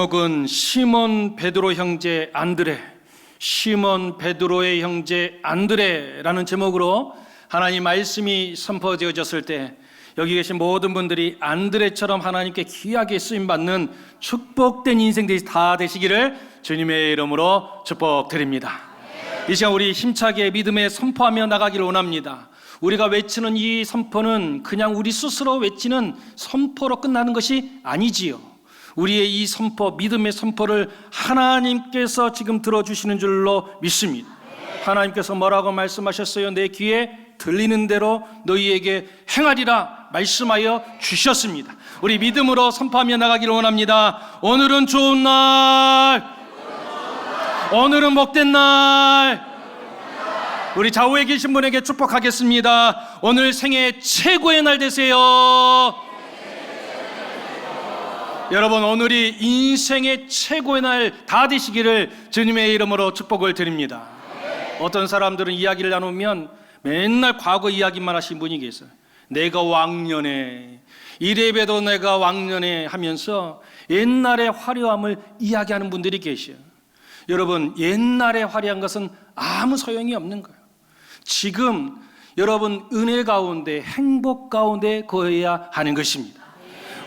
제목은 시몬 베드로 형제 안드레, 시몬 베드로의 형제 안드레라는 제목으로 하나님 말씀이 선포되어졌을 때 여기 계신 모든 분들이 안드레처럼 하나님께 귀하게 쓰임받는 축복된 인생들이 다 되시기를 주님의 이름으로 축복드립니다. 이 시간 우리 힘차게 믿음에 선포하며 나가기를 원합니다. 우리가 외치는 이 선포는 그냥 우리 스스로 외치는 선포로 끝나는 것이 아니지요. 우리의 이 선포, 믿음의 선포를 하나님께서 지금 들어주시는 줄로 믿습니다. 하나님께서 뭐라고 말씀하셨어요? 내 귀에 들리는 대로 너희에게 행하리라 말씀하여 주셨습니다. 우리 믿음으로 선포하며 나가기를 원합니다. 오늘은 좋은 날, 오늘은 복된 날. 우리 좌우에 계신 분에게 축복하겠습니다. 오늘 생애 최고의 날 되세요. 여러분, 오늘이 인생의 최고의 날 다 되시기를 주님의 이름으로 축복을 드립니다. 어떤 사람들은 이야기를 나누면 맨날 과거 이야기만 하신 분이 계세요. 내가 왕년에 이래봬도 내가 왕년에 하면서 옛날의 화려함을 이야기하는 분들이 계셔요. 여러분, 옛날의 화려한 것은 아무 소용이 없는 거예요. 지금 여러분 은혜 가운데, 행복 가운데 거해야 하는 것입니다.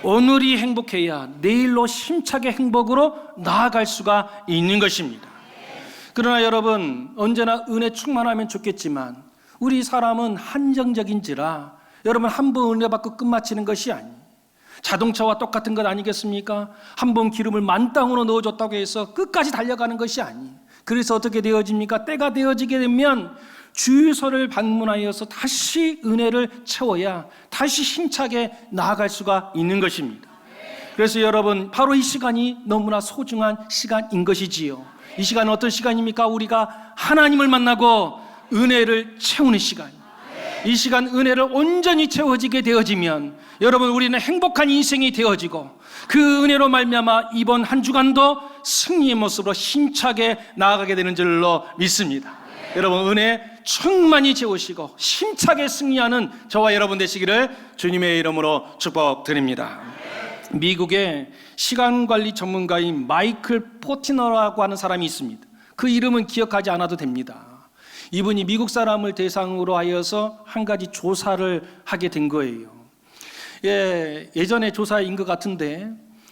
오늘이 행복해야 내일로 힘차게 행복으로 나아갈 수가 있는 것입니다. 그러나 여러분, 언제나 은혜 충만하면 좋겠지만 우리 사람은 한정적인지라 여러분, 한 번 은혜 받고 끝마치는 것이 아니에요. 자동차와 똑같은 것 아니겠습니까? 한 번 기름을 만땅으로 넣어줬다고 해서 끝까지 달려가는 것이 아니에요. 그래서 어떻게 되어집니까? 때가 되어지게 되면 주유소를 방문하여서 다시 은혜를 채워야 다시 힘차게 나아갈 수가 있는 것입니다. 그래서 여러분, 바로 이 시간이 너무나 소중한 시간인 것이지요. 이 시간은 어떤 시간입니까? 우리가 하나님을 만나고 은혜를 채우는 시간. 이 시간 은혜를 온전히 채워지게 되어지면 여러분, 우리는 행복한 인생이 되어지고 그 은혜로 말미암아 이번 한 주간도 승리의 모습으로 힘차게 나아가게 되는 줄로 믿습니다. 여러분, 은혜 충만히 채우시고 힘차게 승리하는 저와 여러분 되시기를 주님의 이름으로 축복드립니다. 미국의 시간관리 전문가인 마이클 포티너라고 하는 사람이 있습니다. 그 이름은 기억하지 않아도 됩니다. 이분이 미국 사람을 대상으로 하여서 한 가지 조사를 하게 된 거예요. 예전에 조사인 것 같은데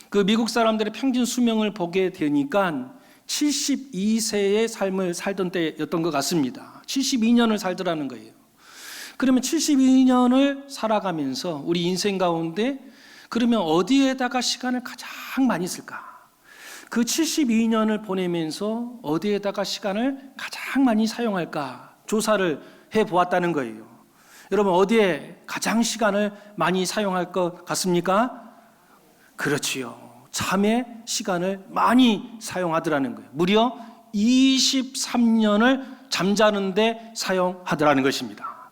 그 미국 사람들의 평균 수명을 보게 되니까 72세의 삶을 살던 때였던 것 같습니다. 72년을 살더라는 거예요. 그러면 72년을 살아가면서 우리 인생 가운데 그러면 어디에다가 시간을 가장 많이 쓸까? 그 72년을 보내면서 어디에다가 시간을 가장 많이 사용할까? 조사를 해보았다는 거예요. 여러분, 어디에 가장 시간을 많이 사용할 것 같습니까? 그렇지요. 잠에 시간을 많이 사용하더라는 거예요. 무려 23년을 잠자는데 사용하더라는 것입니다.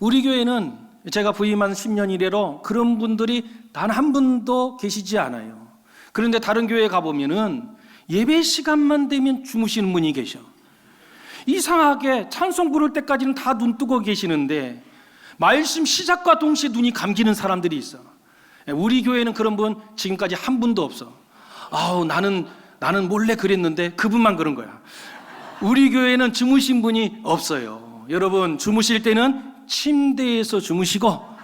우리 교회는 제가 부임한 10년 이래로 그런 분들이 단 한 분도 계시지 않아요. 그런데 다른 교회에 가보면은 예배 시간만 되면 주무시는 분이 계셔. 이상하게 찬송 부를 때까지는 다 눈 뜨고 계시는데 말씀 시작과 동시에 눈이 감기는 사람들이 있어. 우리 교회는 그런 분 지금까지 한 분도 없어. 나는 몰래 그랬는데 그분만 그런 거야. 우리 교회는 주무신 분이 없어요. 여러분, 주무실 때는 침대에서 주무시고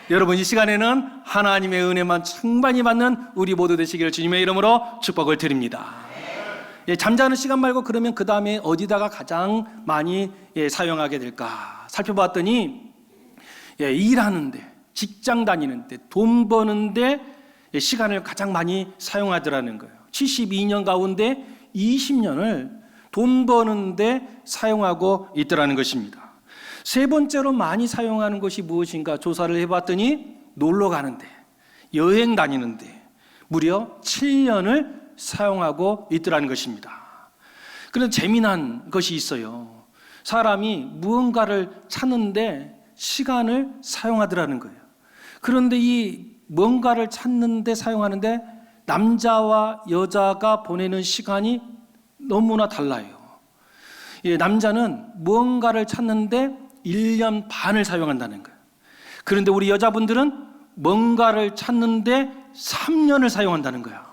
여러분, 이 시간에는 하나님의 은혜만 충만히 받는 우리 모두 되시기를 주님의 이름으로 축복을 드립니다. 잠자는 시간 말고 그러면 그 다음에 어디다가 가장 많이 사용하게 될까 살펴봤더니 일하는데, 직장 다니는데, 돈 버는데 시간을 가장 많이 사용하더라는 거예요. 72년 가운데 20년을 돈 버는데 사용하고 있더라는 것입니다. 세 번째로 많이 사용하는 것이 무엇인가 조사를 해봤더니 놀러 가는데, 여행 다니는데 무려 7년을 사용하고 있더라는 것입니다. 그런데 재미난 것이 있어요. 사람이 무언가를 찾는데 시간을 사용하더라는 거예요. 그런데 이 뭔가를 찾는데 사용하는데 남자와 여자가 보내는 시간이 너무나 달라요. 남자는 무언가를 찾는데 1년 반을 사용한다는 거예요. 그런데 우리 여자분들은 뭔가를 찾는데 3년을 사용한다는 거야.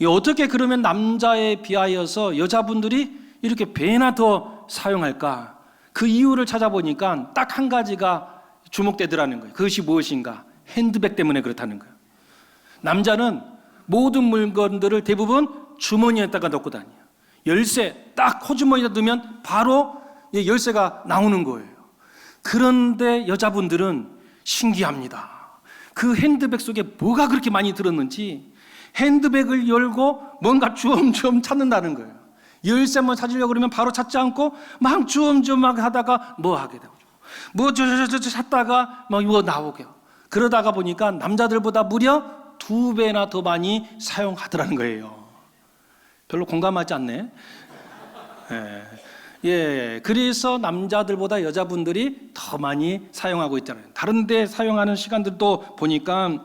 어떻게 그러면 남자에 비하여서 여자분들이 이렇게 배나 더 사용할까? 그 이유를 찾아보니까 딱 한 가지가 주목되더라는 거예요. 그것이 무엇인가? 핸드백 때문에 그렇다는 거예요. 남자는 모든 물건들을 대부분 주머니에다가 넣고 다녀요. 열쇠 딱 호주머니에 넣으면 바로 열쇠가 나오는 거예요. 그런데 여자분들은 신기합니다. 그 핸드백 속에 뭐가 그렇게 많이 들었는지 핸드백을 열고 뭔가 주엄주엄 찾는다는 거예요. 열쇠만 찾으려고 그러면 바로 찾지 않고 막 주엄주엄 하다가 뭐 하게 되고 뭐 찾다가 막 이거 나오게. 그러다가 보니까 남자들보다 무려 2배나 더 많이 사용하더라는 거예요. 별로 공감하지 않네. 그래서 남자들보다 여자분들이 더 많이 사용하고 있잖아요. 다른 데 사용하는 시간들도 보니까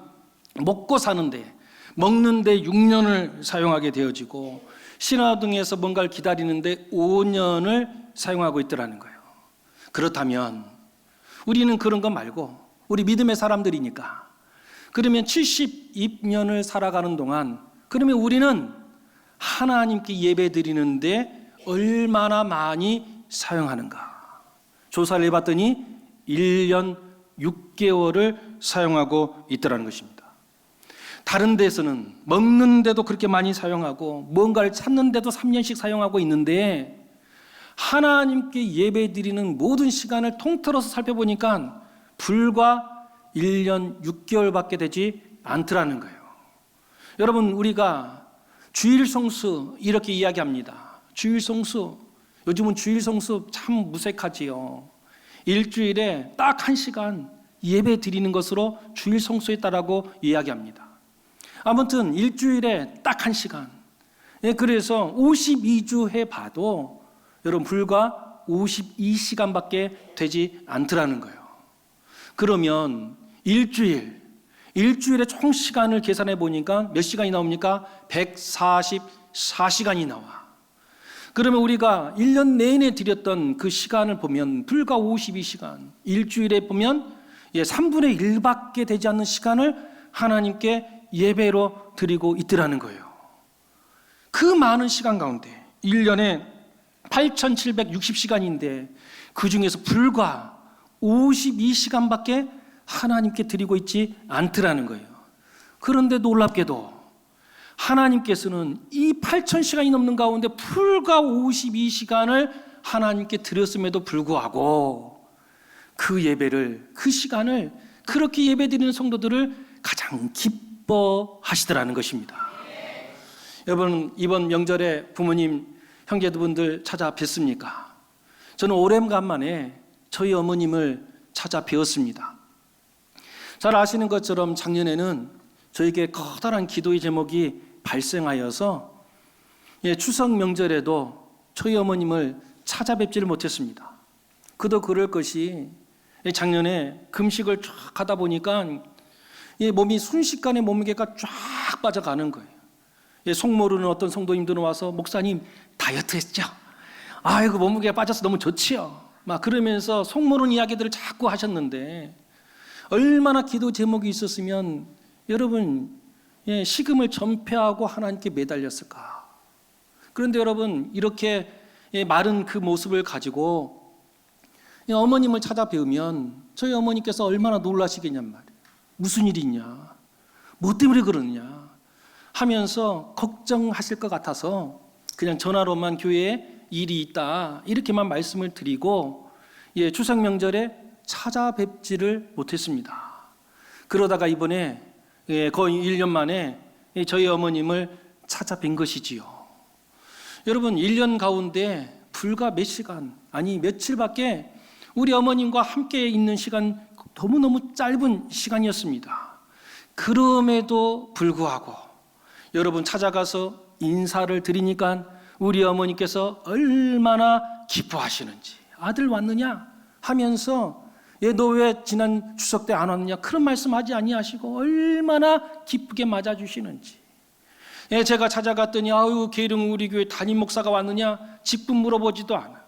먹고 사는데, 먹는데 6년을 사용하게 되어지고, 신호등에서 뭔가를 기다리는데 5년을 사용하고 있더라는 거예요. 그렇다면 우리는 그런 거 말고 우리 믿음의 사람들이니까, 그러면 72년을 살아가는 동안 그러면 우리는 하나님께 예배 드리는데 얼마나 많이 사용하는가? 조사를 해봤더니 1년 6개월을 사용하고 있더라는 것입니다. 다른 데서는 먹는데도 그렇게 많이 사용하고 뭔가를 찾는데도 3년씩 사용하고 있는데, 하나님께 예배 드리는 모든 시간을 통틀어서 살펴보니까 불과 1년 6개월밖에 되지 않더라는 거예요. 여러분, 우리가 주일 성수 이렇게 이야기합니다. 주일 성수, 요즘은 주일 성수 참 무색하지요. 일주일에 딱 1시간 예배 드리는 것으로 주일 성수했다라고 이야기합니다. 아무튼 일주일에 딱 1시간. 그래서 52주 해봐도 여러분 불과 52시간밖에 되지 않더라는 거예요. 그러면 일주일에 총 시간을 계산해 보니까 몇 시간이 나옵니까? 144시간이 나와. 그러면 우리가 1년 내내 드렸던 그 시간을 보면 불과 52시간, 일주일에 보면 3분의 1밖에 되지 않는 시간을 하나님께 예배로 드리고 있더라는 거예요. 그 많은 시간 가운데 1년에 8,760시간인데 그 중에서 불과 52시간밖에 하나님께 드리고 있지 않더라는 거예요. 그런데 놀랍게도 하나님께서는 이 8,000시간이 넘는 가운데 불과 52시간을 하나님께 드렸음에도 불구하고 그 예배를, 그 시간을, 그렇게 예배드리는 성도들을 가장 기뻐하시더라는 것입니다. 여러분, 이번 명절에 부모님, 형제분들 찾아 뵀습니까? 저는 오랜만에 저희 어머님을 찾아 뵈었습니다. 잘 아시는 것처럼 작년에는 저에게 커다란 기도의 제목이 발생하여서 추석 명절에도 저희 어머님을 찾아뵙지를 못했습니다. 그도 그럴 것이 작년에 금식을 쫙 하다 보니까 몸이 순식간에 몸무게가 쫙 빠져가는 거예요. 속 모르는 어떤 성도님들은 와서 목사님 다이어트 했죠? 아이고 몸무게가 빠져서 너무 좋지요. 막 그러면서 속 모르는 이야기들을 자꾸 하셨는데, 얼마나 기도 제목이 있었으면 여러분 식음을 전폐하고 하나님께 매달렸을까. 그런데 여러분, 이렇게 마른 그 모습을 가지고 어머님을 찾아뵈면 저희 어머니께서 얼마나 놀라시겠냔 말이에요. 무슨 일이 있냐, 뭐 때문에 그러느냐 하면서 걱정하실 것 같아서 그냥 전화로만 교회에 일이 있다 이렇게만 말씀을 드리고 추석 명절에 찾아뵙지를 못했습니다. 그러다가 이번에 거의 1년 만에 저희 어머님을 찾아뵌 것이지요. 여러분, 1년 가운데 불과 몇 시간, 아니 며칠밖에 우리 어머님과 함께 있는 시간 너무너무 짧은 시간이었습니다. 그럼에도 불구하고 여러분 찾아가서 인사를 드리니까 우리 어머니께서 얼마나 기뻐하시는지, 아들 왔느냐 하면서 너 왜 지난 추석 때 안 왔느냐 그런 말씀하지 아니하시고 얼마나 기쁘게 맞아주시는지. 제가 찾아갔더니 아유 계룡 우리 교회 담임 목사가 왔느냐 직분 물어보지도 않아.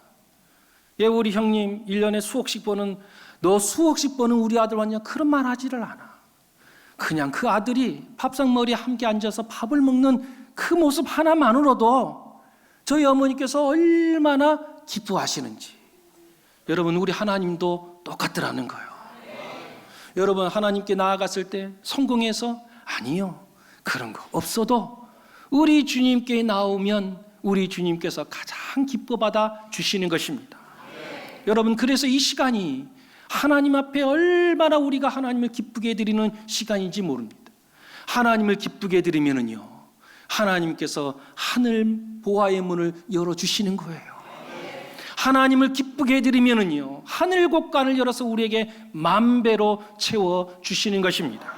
우리 형님 1년에 수억씩 버는, 너 수억씩 버는 우리 아들 왔냐 그런 말 하지를 않아. 그냥 그 아들이 밥상머리에 함께 앉아서 밥을 먹는 그 모습 하나만으로도 저희 어머니께서 얼마나 기뻐하시는지. 여러분, 우리 하나님도 똑같더라는 거예요. 여러분, 하나님께 나아갔을 때 성공해서 아니요, 그런 거 없어도 우리 주님께 나오면 우리 주님께서 가장 기뻐받아 주시는 것입니다. 여러분, 그래서 이 시간이 하나님 앞에 얼마나 우리가 하나님을 기쁘게 드리는 시간인지 모릅니다. 하나님을 기쁘게 드리면은요, 하나님께서 하늘 보화의 문을 열어주시는 거예요. 하나님을 기쁘게 드리면은요, 하늘 곳간을 열어서 우리에게 만배로 채워주시는 것입니다.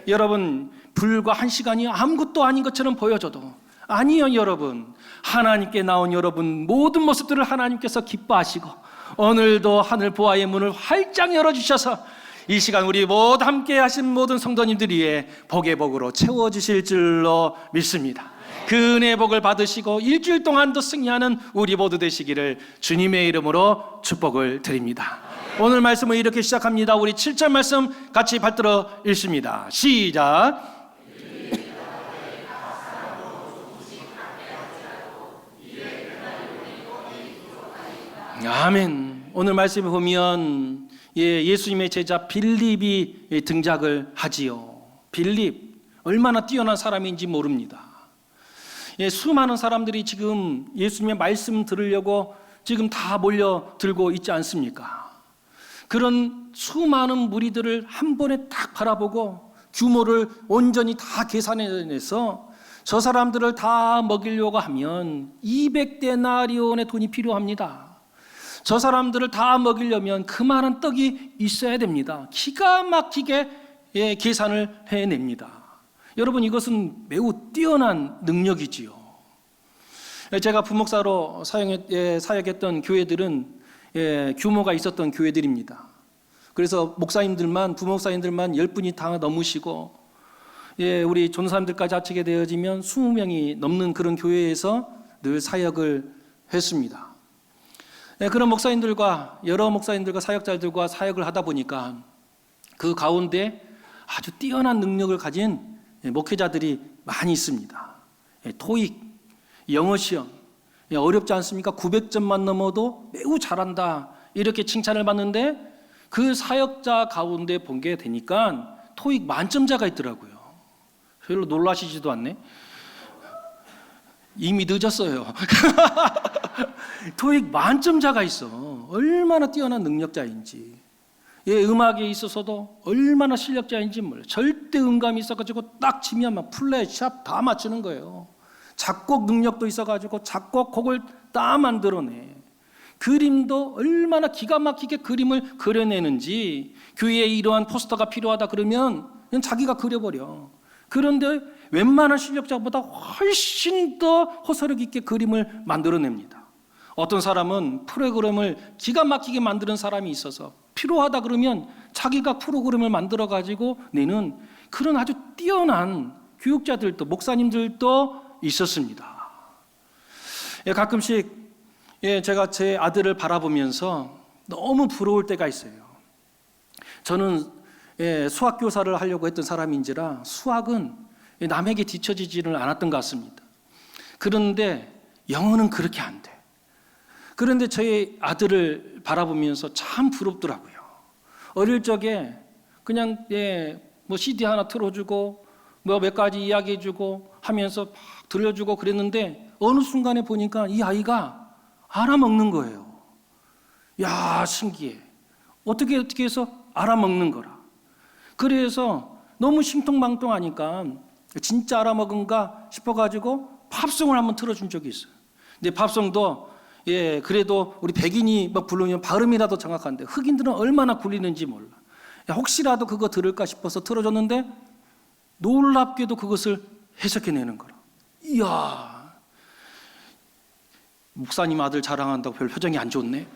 여러분, 불과 1시간이 아무것도 아닌 것처럼 보여져도 아니요, 여러분, 하나님께 나온 여러분 모든 모습들을 하나님께서 기뻐하시고 오늘도 하늘 보화의 문을 활짝 열어주셔서 이 시간 우리 모두 함께 하신 모든 성도님들 위해 복의 복으로 채워주실 줄로 믿습니다. 그 은혜의 복을 받으시고 일주일 동안도 승리하는 우리 모두 되시기를 주님의 이름으로 축복을 드립니다. 오늘 말씀을 이렇게 시작합니다. 우리 7절 말씀 같이 받들어 읽습니다. 시작. 아멘. 오늘 말씀에 보면 예수님의 제자 빌립이 등장을 하지요. 빌립, 얼마나 뛰어난 사람인지 모릅니다. 수많은 사람들이 지금 예수님의 말씀 들으려고 지금 다 몰려들고 있지 않습니까? 그런 수많은 무리들을 한 번에 딱 바라보고 규모를 온전히 다 계산해내서 저 사람들을 다 먹이려고 하면 200데나리온의 돈이 필요합니다. 저 사람들을 다 먹이려면 그 많은 떡이 있어야 됩니다. 기가 막히게 계산을 해냅니다. 여러분, 이것은 매우 뛰어난 능력이지요. 제가 부목사로 사역했던 교회들은 규모가 있었던 교회들입니다. 그래서 목사님들만, 부목사님들만 10분이 다 넘으시고 우리 전사님들까지 합치게 되어지면 20명이 넘는 그런 교회에서 늘 사역을 했습니다. 그런 목사님들과 여러 목사님들과 사역자들과 사역을 하다 보니까 그 가운데 아주 뛰어난 능력을 가진 목회자들이 많이 있습니다. 토익, 영어 시험 어렵지 않습니까? 900점만 넘어도 매우 잘한다 이렇게 칭찬을 받는데 그 사역자 가운데 본 게 되니까 토익 만점자가 있더라고요. 별로 놀라시지도 않네. 이미 늦었어요. 토익 만점자가 있어. 얼마나 뛰어난 능력자인지. 음악에 있어서도 얼마나 실력자인지 몰라요. 절대 음감이 있어가지고 딱 치면 막 플랫, 샵 다 맞추는 거예요. 작곡 능력도 있어가지고 작곡 곡을 다 만들어내. 그림도 얼마나 기가 막히게 그림을 그려내는지. 교회에 이러한 포스터가 필요하다 그러면 그냥 자기가 그려버려. 그런데 웬만한 실력자보다 훨씬 더 호소력 있게 그림을 만들어냅니다. 어떤 사람은 프로그램을 기가 막히게 만드는 사람이 있어서 필요하다 그러면 자기가 프로그램을 만들어가지고 내는 그런 아주 뛰어난 교육자들도, 목사님들도 있었습니다. 가끔씩 제가 제 아들을 바라보면서 너무 부러울 때가 있어요. 저는 수학교사를 하려고 했던 사람인지라 수학은 남에게 뒤처지지를 않았던 것 같습니다. 그런데 영어는 그렇게 안 돼. 그런데 저희 아들을 바라보면서 참 부럽더라고요. 어릴 적에 그냥 뭐 CD 하나 틀어주고 뭐 몇 가지 이야기해주고 하면서 막 들려주고 그랬는데 어느 순간에 보니까 이 아이가 알아먹는 거예요. 야, 신기해. 어떻게 해서 알아먹는 거라. 그래서 너무 신통방통하니까 진짜 알아먹은가 싶어가지고 팝송을 한번 틀어준 적이 있어요. 근데 팝송도 그래도 우리 백인이 막 부르면 발음이라도 정확한데 흑인들은 얼마나 굴리는지 몰라. 혹시라도 그거 들을까 싶어서 틀어줬는데 놀랍게도 그것을 해석해내는 거라. 이야, 목사님 아들 자랑한다고 별 표정이 안 좋네.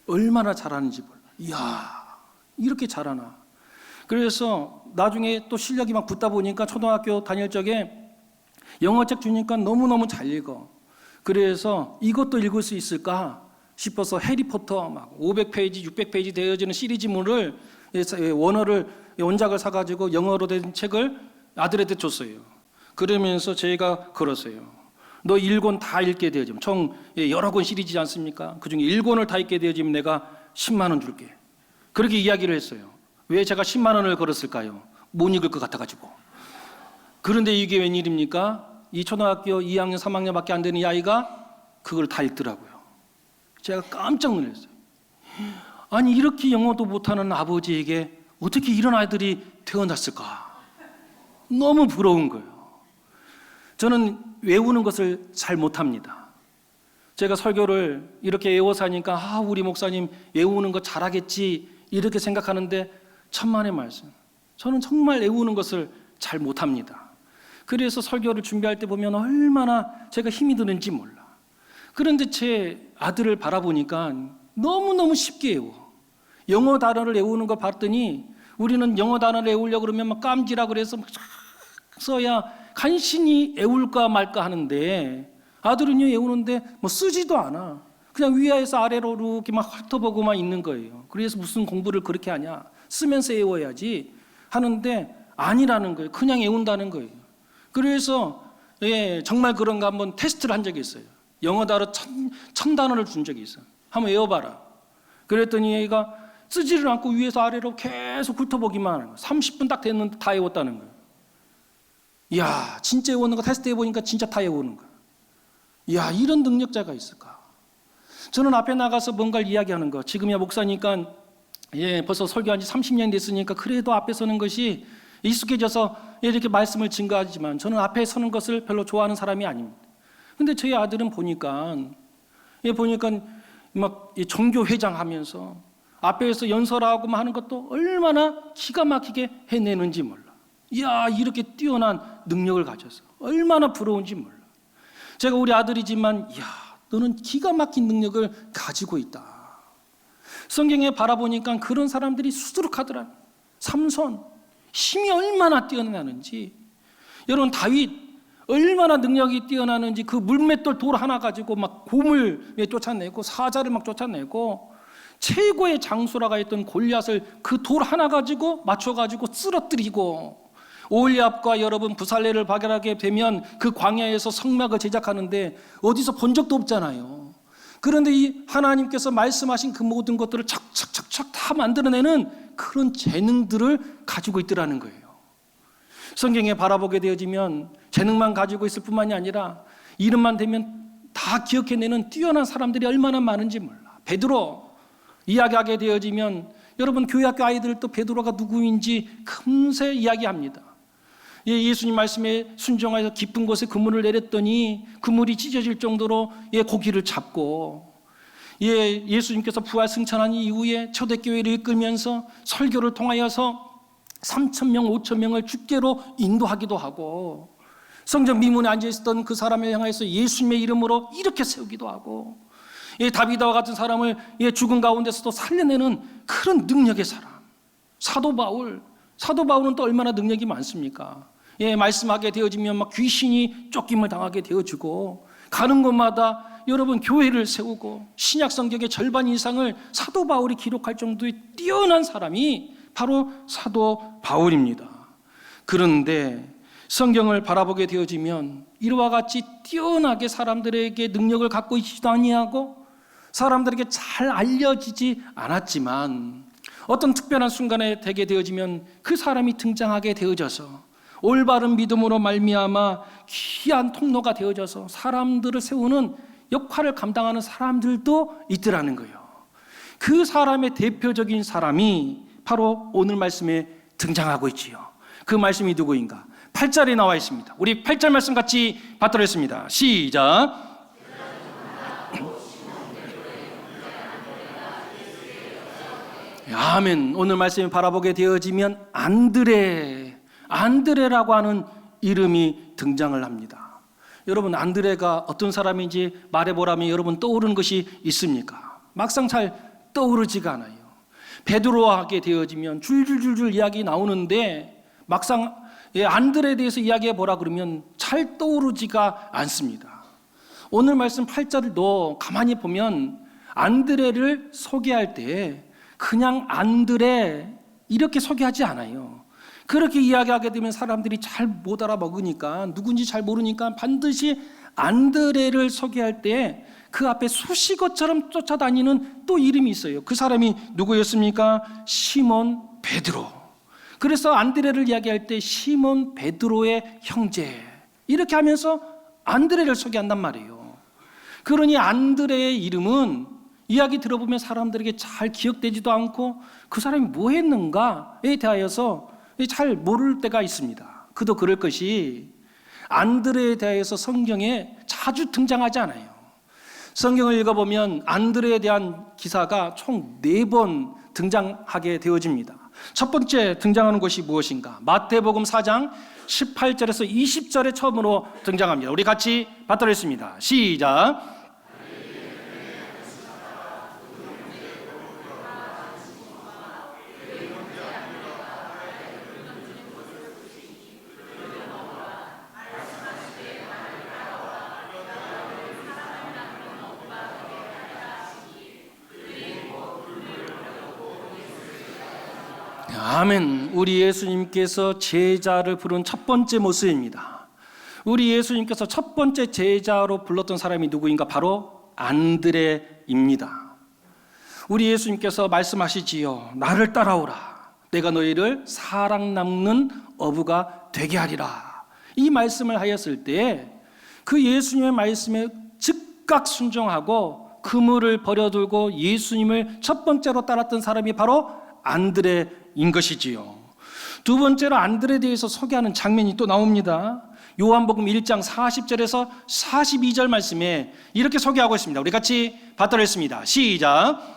얼마나 잘하는지 몰라. 이야, 이렇게 잘하나. 그래서 나중에 또 실력이 막 붙다 보니까 초등학교 다닐 적에 영어책 주니까 너무너무 잘 읽어. 그래서 이것도 읽을 수 있을까 싶어서 해리포터 막 500페이지, 600페이지 되어지는 시리즈물을 원어를 원작을 사가지고 영어로 된 책을 아들한테 줬어요. 그러면서 제가 걸었어요. 너 1권 다 읽게 되어지면 총 여러 권 시리즈지 않습니까? 그중에 1권을 다 읽게 되어지면 내가 10만 원 줄게. 그렇게 이야기를 했어요. 왜 제가 10만 원을 걸었을까요? 못 읽을 것 같아가지고. 그런데 이게 웬일입니까? 이 초등학교 2학년 3학년밖에 안 되는 이 아이가 그걸 다 읽더라고요. 제가 깜짝 놀랐어요. 아니 이렇게 영어도 못하는 아버지에게 어떻게 이런 아이들이 태어났을까? 너무 부러운 거예요. 저는 외우는 것을 잘 못합니다. 제가 설교를 이렇게 외워서 하니까 우리 목사님 외우는 거 잘하겠지 이렇게 생각하는데 천만의 말씀. 저는 정말 외우는 것을 잘 못합니다. 그래서 설교를 준비할 때 보면 얼마나 제가 힘이 드는지 몰라. 그런데 제 아들을 바라보니까 너무너무 쉽게 외워. 영어 단어를 외우는 거 봤더니 우리는 영어 단어를 외우려고 그러면 막 깜지라 그래서 막 써야 간신히 외울까 말까 하는데 아들은요 외우는데 뭐 쓰지도 않아. 그냥 위에서 아래로 이렇게 막 훑어보고만 있는 거예요. 그래서 무슨 공부를 그렇게 하냐. 쓰면서 외워야지 하는데 아니라는 거예요. 그냥 외운다는 거예요. 그래서 정말 그런가 한번 테스트를 한 적이 있어요. 영어 단어 1000단어를 준 적이 있어요. 한번 외워봐라. 그랬더니 얘가 쓰지를 않고 위에서 아래로 계속 훑어보기만 하는 거예요. 30분 딱 됐는데 다 외웠다는 거예요. 이야, 진짜 외우는 거 테스트 해보니까 진짜 다 외우는 거예요. 이야, 이런 능력자가 있을까? 저는 앞에 나가서 뭔가를 이야기하는 거. 지금이야 목사니까 벌써 설교한 지 30년 됐으니까 그래도 앞에 서는 것이 익숙해져서 이렇게 말씀을 증거하지만 저는 앞에 서는 것을 별로 좋아하는 사람이 아닙니다. 근데 저희 아들은 보니까 막 종교회장 하면서 앞에서 연설하고 하는 것도 얼마나 기가 막히게 해내는지 몰라. 이야, 이렇게 뛰어난 능력을 가져서 얼마나 부러운지 몰라. 제가 우리 아들이지만 이야, 너는 기가 막힌 능력을 가지고 있다. 성경에 바라보니까 그런 사람들이 수두룩하더라. 삼손, 힘이 얼마나 뛰어나는지. 여러분 다윗 얼마나 능력이 뛰어나는지 그 물맷돌 돌 하나 가지고 막 곰을 쫓아내고 사자를 막 쫓아내고 최고의 장수라가 했던 골리앗을 그 돌 하나 가지고 맞춰가지고 쓰러뜨리고 오홀리압과 여러분 부살레를 발견하게 되면 그 광야에서 성막을 제작하는데 어디서 본 적도 없잖아요. 그런데 이 하나님께서 말씀하신 그 모든 것들을 착착착착 다 만들어내는 그런 재능들을 가지고 있더라는 거예요. 성경에 바라보게 되어지면 재능만 가지고 있을 뿐만이 아니라 이름만 되면 다 기억해내는 뛰어난 사람들이 얼마나 많은지 몰라. 베드로 이야기하게 되어지면 여러분 교회학교 아이들도 베드로가 누구인지 금세 이야기합니다. 예수님 말씀에 순종하여서 깊은 곳에 그물을 내렸더니 그물이 찢어질 정도로 고기를 잡고 예수님께서 부활 승천한 이후에 초대교회를 이끌면서 설교를 통하여서 3,000명, 5,000명을 주께로 인도하기도 하고 성전 미문에 앉아있었던 그 사람을 향해서 예수님의 이름으로 이렇게 세우기도 하고 다비드와 같은 사람을 죽은 가운데서도 살려내는 그런 능력의 사람. 사도 바울은 또 얼마나 능력이 많습니까? 말씀하게 되어지면 막 귀신이 쫓김을 당하게 되어지고 가는 곳마다 여러분 교회를 세우고 신약 성경의 절반 이상을 사도 바울이 기록할 정도의 뛰어난 사람이 바로 사도 바울입니다. 그런데 성경을 바라보게 되어지면 이와 같이 뛰어나게 사람들에게 능력을 갖고 있지도 아니하고 사람들에게 잘 알려지지 않았지만 어떤 특별한 순간에 되게 되어지면 그 사람이 등장하게 되어져서 올바른 믿음으로 말미암아 귀한 통로가 되어져서 사람들을 세우는 역할을 감당하는 사람들도 있더라는 거예요. 그 사람의 대표적인 사람이 바로 오늘 말씀에 등장하고 있지요. 그 말씀이 누구인가? 8절에 나와 있습니다. 우리 8절 말씀 같이 받들었습니다. 시작. 아멘. 오늘 말씀을 바라보게 되어지면 안드레라고 하는 이름이 등장을 합니다. 여러분 안드레가 어떤 사람인지 말해보라면 여러분 떠오르는 것이 있습니까? 막상 잘 떠오르지가 않아요. 베드로와 하게 되어지면 줄줄줄줄 이야기 나오는데 막상 안드레에 대해서 이야기해보라 그러면 잘 떠오르지가 않습니다. 오늘 말씀 8절도 가만히 보면 안드레를 소개할 때 그냥 안드레 이렇게 소개하지 않아요. 그렇게 이야기하게 되면 사람들이 잘 못 알아먹으니까, 누군지 잘 모르니까 반드시 안드레를 소개할 때 그 앞에 수식어처럼 쫓아다니는 또 이름이 있어요. 그 사람이 누구였습니까? 시몬 베드로. 그래서 안드레를 이야기할 때 시몬 베드로의 형제, 이렇게 하면서 안드레를 소개한단 말이에요. 그러니 안드레의 이름은 이야기 들어보면 사람들에게 잘 기억되지도 않고 그 사람이 뭐 했는가에 대하여서 잘 모를 때가 있습니다. 그도 그럴 것이 안드레에 대해서 성경에 자주 등장하지 않아요. 성경을 읽어보면 안드레에 대한 기사가 총 4번 등장하게 되어집니다. 첫 번째 등장하는 것이 무엇인가? 마태복음 4장 18절에서 20절에 처음으로 등장합니다. 우리 같이 받들겠습니다. 시작. 아멘. 우리 예수님께서 제자를 부른 첫 번째 모습입니다. 우리 예수님께서 첫 번째 제자로 불렀던 사람이 누구인가? 바로 안드레입니다. 우리 예수님께서 말씀하시지요. 나를 따라오라. 내가 너희를 사랑 남는 어부가 되게 하리라. 이 말씀을 하였을 때 그 예수님의 말씀에 즉각 순종하고 그물을 버려두고 예수님을 첫 번째로 따랐던 사람이 바로 안드레인 것이지요. 두 번째로 안드레에 대해서 소개하는 장면이 또 나옵니다. 요한복음 1장 40절에서 42절 말씀에 이렇게 소개하고 있습니다. 우리 같이 받들겠습니다. 시작.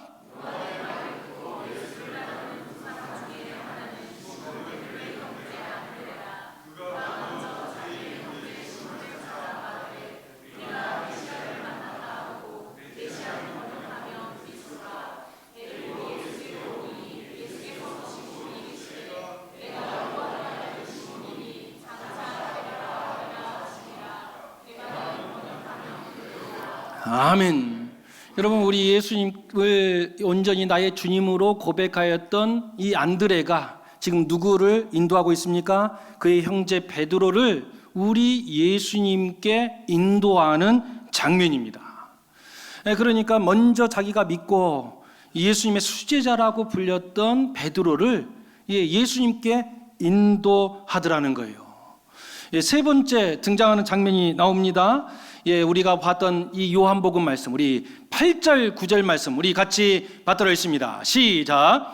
아멘. 여러분, 우리 예수님을 온전히 나의 주님으로 고백하였던 이 안드레가 지금 누구를 인도하고 있습니까? 그의 형제 베드로를 우리 예수님께 인도하는 장면입니다. 그러니까 먼저 자기가 믿고 예수님의 수제자라고 불렸던 베드로를 예수님께 인도하더라는 거예요. 세 번째 등장하는 장면이 나옵니다. 우리가 봤던 이 요한복음 말씀, 우리 8절 9절 말씀 우리 같이 받들어 있습니다. 시작.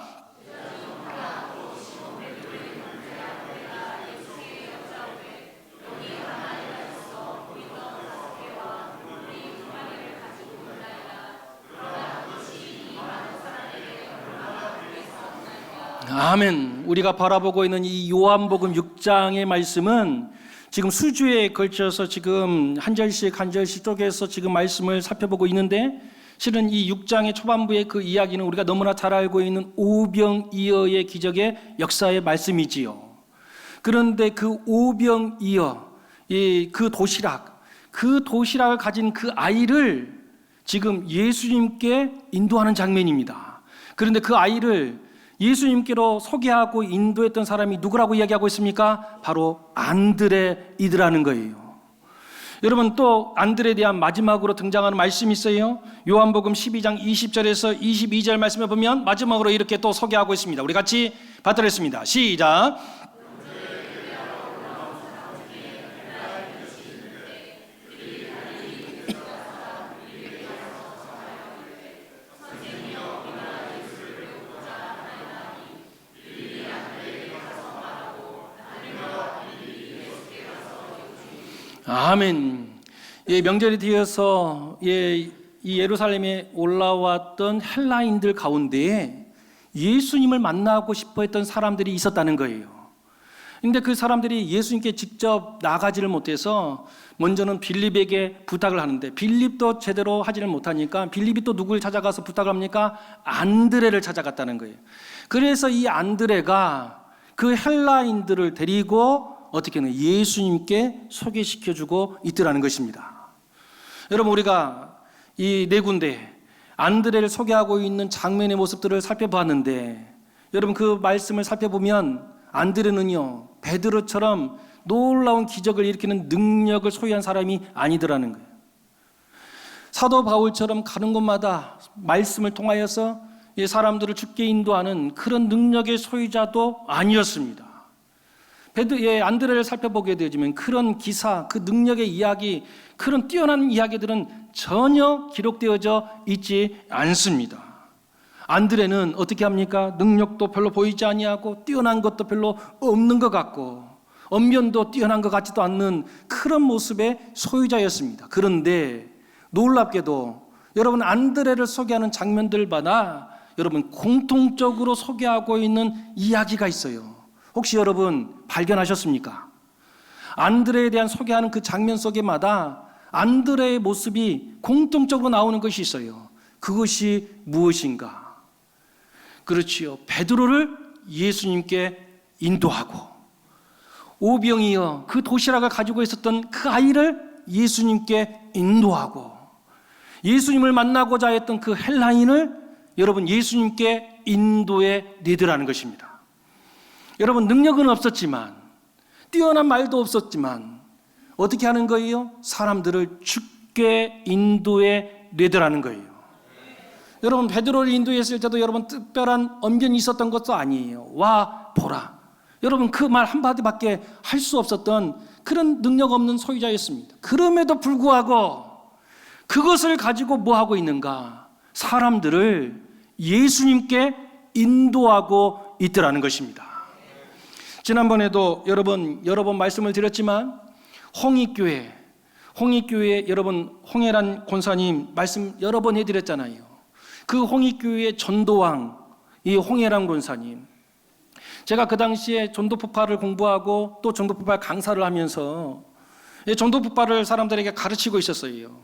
아멘. 우리가 바라보고 있는 이 요한복음 6장의 말씀은 지금 수주에 걸쳐서 지금 한 절씩 한 절씩 쪼개서 지금 말씀을 살펴보고 있는데, 실은 이 6장의 초반부의 그 이야기는 우리가 너무나 잘 알고 있는 오병이어의 기적의 역사의 말씀이지요. 그런데 그 오병이어, 그 도시락을 가진 그 아이를 지금 예수님께 인도하는 장면입니다. 그런데 그 아이를 예수님께로 소개하고 인도했던 사람이 누구라고 이야기하고 있습니까? 바로 안드레이더라는 거예요. 여러분, 또 안드레에 대한 마지막으로 등장하는 말씀이 있어요. 요한복음 12장 20절에서 22절 말씀에 보면 마지막으로 이렇게 또 소개하고 있습니다. 우리 같이 받들겠습니다. 시작. 아멘. 명절이 되어서 이 예루살렘에 올라왔던 헬라인들 가운데 예수님을 만나고 싶어 했던 사람들이 있었다는 거예요. 근데 그 사람들이 예수님께 직접 나가지를 못해서 먼저는 빌립에게 부탁을 하는데, 빌립도 제대로 하지를 못하니까 빌립이 또 누굴 찾아가서 부탁을 합니까? 안드레를 찾아갔다는 거예요. 그래서 이 안드레가 그 헬라인들을 데리고 어떻게는 예수님께 소개시켜주고 있더라는 것입니다. 여러분, 우리가 이 네 군데 안드레를 소개하고 있는 장면의 모습들을 살펴봤는데, 여러분 그 말씀을 살펴보면 안드레는요, 베드로처럼 놀라운 기적을 일으키는 능력을 소유한 사람이 아니더라는 거예요. 사도 바울처럼 가는 곳마다 말씀을 통하여서 사람들을 죽게 인도하는 그런 능력의 소유자도 아니었습니다. 안드레를 살펴보게 되지만 그런 기사, 그 능력의 이야기, 그런 뛰어난 이야기들은 전혀 기록되어져 있지 않습니다. 안드레는 어떻게 합니까? 능력도 별로 보이지 아니하고 뛰어난 것도 별로 없는 것 같고 언변도 뛰어난 것 같지도 않는 그런 모습의 소유자였습니다. 그런데 놀랍게도 여러분, 안드레를 소개하는 장면들마다 여러분 공통적으로 소개하고 있는 이야기가 있어요. 혹시 여러분 발견하셨습니까? 안드레에 대한 소개하는 그 장면 속에마다 안드레의 모습이 공통적으로 나오는 것이 있어요. 그것이 무엇인가? 그렇지요. 베드로를 예수님께 인도하고, 오병이어 그 도시락을 가지고 있었던 그 아이를 예수님께 인도하고, 예수님을 만나고자 했던 그 헬라인을 여러분 예수님께 인도해 내더라는 것입니다. 여러분, 능력은 없었지만, 뛰어난 말도 없었지만 어떻게 하는 거예요? 사람들을 죽게 인도해 내더라는 거예요. 여러분, 베드로를 인도했을 때도 여러분 특별한 언변이 있었던 것도 아니에요. 와 보라. 여러분, 그 말 한마디밖에 할 수 없었던 그런 능력 없는 소유자였습니다. 그럼에도 불구하고 그것을 가지고 뭐 하고 있는가? 사람들을 예수님께 인도하고 있더라는 것입니다. 지난번에도 여러 번 말씀을 드렸지만 홍익교회 여러분, 홍해란 권사님 말씀 여러 번 해드렸잖아요. 그 홍익교회의 전도왕, 이 홍해란 권사님, 제가 그 당시에 전도폭발을 공부하고 또 전도폭발 강사를 하면서 전도폭발을 사람들에게 가르치고 있었어요.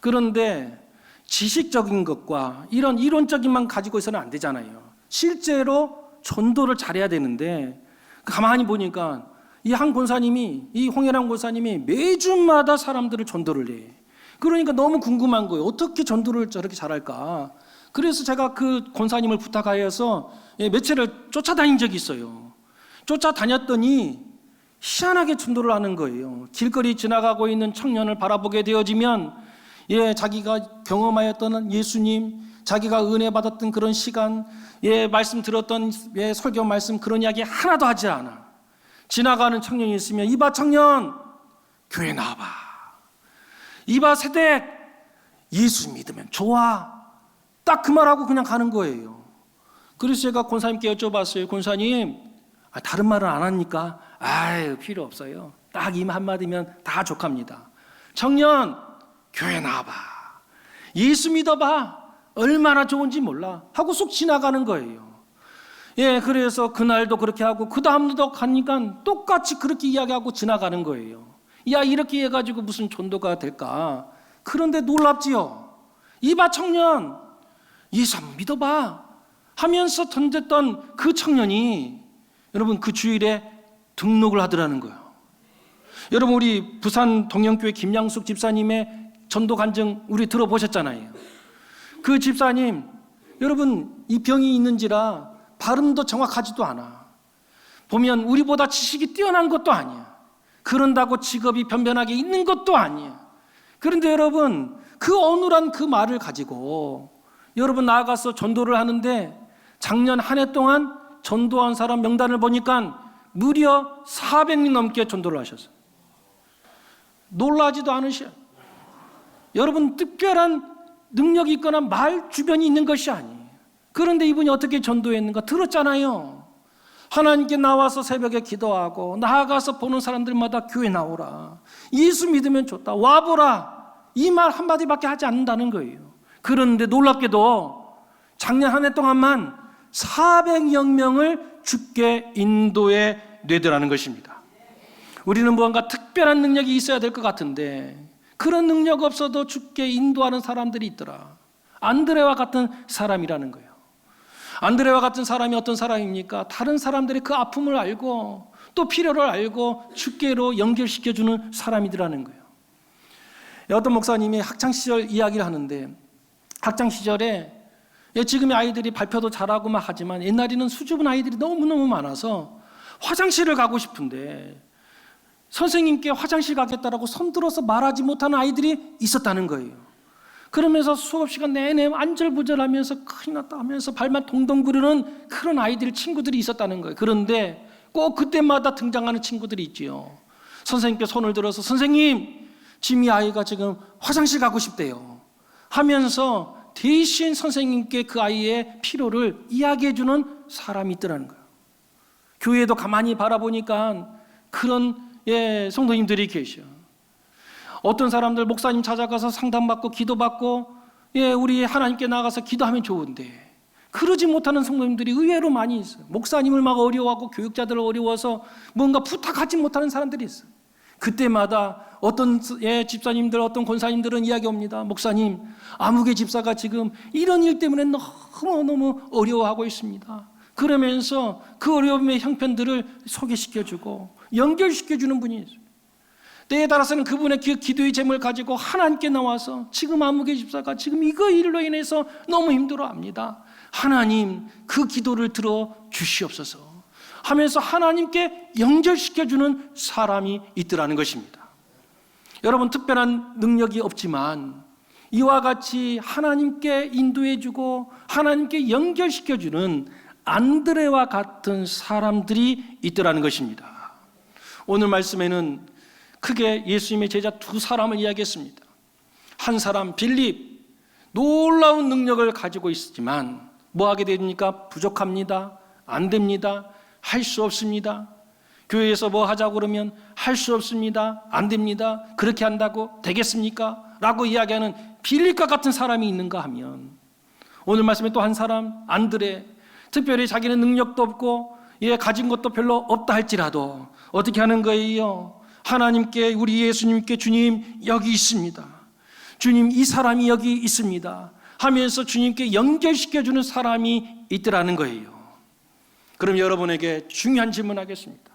그런데 지식적인 것과 이런 이론적인만 가지고 있어서는 안 되잖아요. 실제로 전도를 잘해야 되는데, 가만히 보니까 이 한 권사님이, 이 홍해란 권사님이 매주마다 사람들을 전도를 해. 그러니까 너무 궁금한 거예요. 어떻게 전도를 저렇게 잘할까? 그래서 제가 그 권사님을 부탁하여서 매체를 쫓아다닌 적이 있어요. 쫓아다녔더니 희한하게 전도를 하는 거예요. 길거리 지나가고 있는 청년을 바라보게 되어지면 자기가 경험하였던 예수님, 자기가 은혜 받았던 그런 시간, 말씀 들었던 설교 말씀, 그런 이야기 하나도 하지 않아. 지나가는 청년이 있으면, 이봐 청년, 교회 나와봐. 이봐 세대, 예수 믿으면 좋아. 딱 그 말하고 그냥 가는 거예요. 그래서 제가 권사님께 여쭤봤어요. 권사님, 다른 말은 안 합니까? 아유, 필요 없어요. 딱 이 한마디면 다 족합니다. 청년, 교회 나와봐. 예수 믿어봐. 얼마나 좋은지 몰라. 하고 쑥 지나가는 거예요. 그래서 그날도 그렇게 하고 그 다음도 가니까 똑같이 그렇게 이야기하고 지나가는 거예요. 야, 이렇게 해가지고 무슨 전도가 될까? 그런데 놀랍지요. 이봐 청년, 예수 한번 믿어봐 하면서 던졌던 그 청년이 여러분 그 주일에 등록을 하더라는 거예요. 여러분, 우리 부산 동영교회 김양숙 집사님의 전도 간증 우리 들어보셨잖아요. 그 집사님, 여러분 이 병이 있는지라 발음도 정확하지도 않아. 보면 우리보다 지식이 뛰어난 것도 아니야. 그런다고 직업이 변변하게 있는 것도 아니야. 그런데 여러분, 그 어눌한 그 말을 가지고 여러분 나아가서 전도를 하는데, 작년 한 해 동안 전도한 사람 명단을 보니까 무려 400명 넘게 전도를 하셨어요. 놀라지도 않으셔. 여러분, 특별한 능력이 있거나 말 주변이 있는 것이 아니에요. 그런데 이분이 어떻게 전도했는가 들었잖아요. 하나님께 나와서 새벽에 기도하고 나아가서 보는 사람들마다 교회 나오라, 예수 믿으면 좋다, 와보라, 이 말 한마디밖에 하지 않는다는 거예요. 그런데 놀랍게도 작년 한 해 동안만 400여 명을 죽게 인도해 내더라는 것입니다. 우리는 무언가 특별한 능력이 있어야 될 것 같은데 그런 능력 없어도 죽게 인도하는 사람들이 있더라. 안드레와 같은 사람이라는 거예요. 안드레와 같은 사람이 어떤 사람입니까? 다른 사람들의 그 아픔을 알고 또 필요를 알고 죽게로 연결시켜주는 사람이더라는 거예요. 어떤 목사님이 학창시절 이야기를 하는데, 학창시절에 지금의 아이들이 발표도 잘하고 막 하지만 옛날에는 수줍은 아이들이 너무너무 많아서 화장실을 가고 싶은데 선생님께 화장실 가겠다라고 손들어서 말하지 못하는 아이들이 있었다는 거예요. 그러면서 수업 시간 내내 안절부절하면서 큰일 났다 하면서 발만 동동 구르는 그런 아이들, 친구들이 있었다는 거예요. 그런데 꼭 그때마다 등장하는 친구들이 있지요. 선생님께 손을 들어서 선생님, 지금 이 아이가 지금 화장실 가고 싶대요 하면서 대신 선생님께 그 아이의 필요를 이야기해 주는 사람이 있더라는 거예요. 교회도 가만히 바라보니까 그런 성도님들이 계셔. 어떤 사람들 목사님 찾아가서 상담받고 기도받고 우리 하나님께 나가서 기도하면 좋은데 그러지 못하는 성도님들이 의외로 많이 있어요. 목사님을 막 어려워하고 교육자들을 어려워서 뭔가 부탁하지 못하는 사람들이 있어요. 그때마다 어떤 집사님들, 어떤 권사님들은 이야기합니다. 목사님, 아무개 집사가 지금 이런 일 때문에 너무너무 어려워하고 있습니다. 그러면서 그 어려움의 형편들을 소개시켜주고 연결시켜주는 분이 있어요. 때에 따라서는 그분의 기도의 제목을 가지고 하나님께 나와서 지금 아무개 집사가 지금 이거 일로 인해서 너무 힘들어합니다. 하나님, 그 기도를 들어 주시옵소서 하면서 하나님께 연결시켜주는 사람이 있더라는 것입니다. 여러분, 특별한 능력이 없지만 이와 같이 하나님께 인도해주고 하나님께 연결시켜주는 안드레와 같은 사람들이 있더라는 것입니다. 오늘 말씀에는 크게 예수님의 제자 두 사람을 이야기했습니다. 한 사람 빌립, 놀라운 능력을 가지고 있지만 뭐 하게 됩니까? 부족합니다. 안 됩니다. 할 수 없습니다. 교회에서 뭐 하자고 그러면 할 수 없습니다. 안 됩니다. 그렇게 한다고 되겠습니까? 라고 이야기하는 빌립과 같은 사람이 있는가 하면 오늘 말씀에 또 한 사람 안드레, 특별히 자기는 능력도 없고 가진 것도 별로 없다 할지라도 어떻게 하는 거예요? 하나님께, 우리 예수님께 주님 여기 있습니다. 주님 이 사람이 여기 있습니다 하면서 주님께 연결시켜주는 사람이 있더라는 거예요. 그럼 여러분에게 중요한 질문하겠습니다.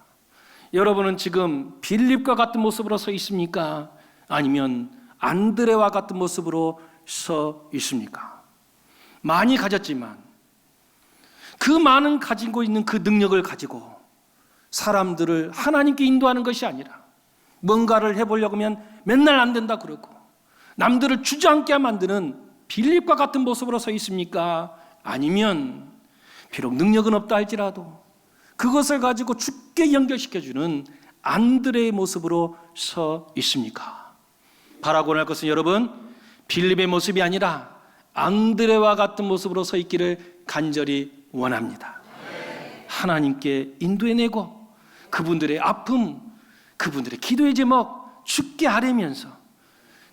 여러분은 지금 빌립과 같은 모습으로 서 있습니까? 아니면 안드레와 같은 모습으로 서 있습니까? 많이 가졌지만 그 많은 가지고 있는 그 능력을 가지고 사람들을 하나님께 인도하는 것이 아니라 뭔가를 해보려고 하면 맨날 안 된다 그러고 남들을 주저앉게 만드는 빌립과 같은 모습으로 서 있습니까? 아니면 비록 능력은 없다 할지라도 그것을 가지고 주께 연결시켜주는 안드레의 모습으로 서 있습니까? 바라고 할 것은 여러분, 빌립의 모습이 아니라 안드레와 같은 모습으로 서 있기를 간절히 원합니다. 하나님께 인도해내고 그분들의 아픔, 그분들의 기도의 제목 주께 아뢰면서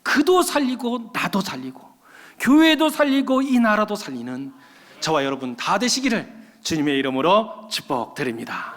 그도 살리고 나도 살리고 교회도 살리고 이 나라도 살리는 저와 여러분 다 되시기를 주님의 이름으로 축복드립니다.